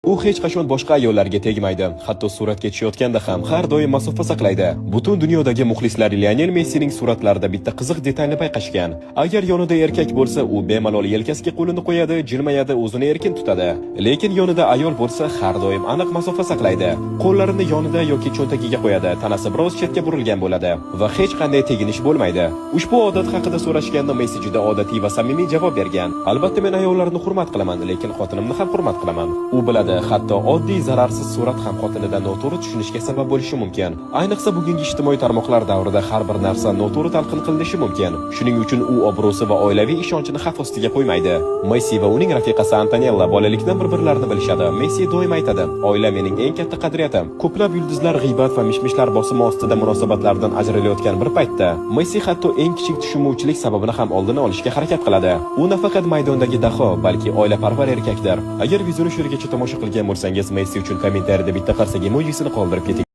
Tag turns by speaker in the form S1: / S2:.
S1: U hech qachon boshqa ayollarga tegmaydi. Hatto suratga tushayotganda ham har doim masofa saqlaydi. Butun dunyodagi muxlislar Lionel Messining suratlarida bitta qiziq detalni payqashgan. Agar yonida erkak bo'lsa, u bemalol yelkasiga qo'lini qo'yadi, jilmayadi, o'zini erkin tutadi. Lekin yonida ayol bo'lsa, har doim aniq masofa saqlaydi. Qo'llarini yonida yoki cho'ntagiga qo'yadi, tanasi biroz chetga burilgan bo'ladi va hech qanday teginish bo'lmaydi. Ushbu odat haqida so'rashganda Messi juda odatiy va samimiy javob bergan. Albatta men ayollarni hurmat qilaman, lekin xotinimni ham hurmat qilaman. U biladi, hatto oddiy zararsiz surat ham xotinidan noto'g'ri tushunishga sabab bo'lishi mumkin. Ayniqsa bugungi ijtimoiy tarmoqlar davrida har bir narsa noto'g'ri talqin qilinishi mumkin. Shuning uchun u obro'si va oilaviy ishonchini xavf ostiga qo'ymaydi. Messi va uning rafiqasi Antonella bolalikdan bir-birlarini bilishadi. Messi doim aytadi: "Oila mening eng katta qadriyatim." Ko'plab yulduzlar g'iybat va mishmishlar bosimi ostida munosabatlardan ajralayotgan bir paytda Messi hatto eng kichik tushunmovchilik sababini ham oldini olishga harakat qiladi. U nafaqat maydondagi daho, balki oilaparvar erkakdir. Agar videoni shu yergacha tomosha qilgan bo'lsangiz, Messi uchun kommentariyada bitta qarsak emojisini qoldirib keting.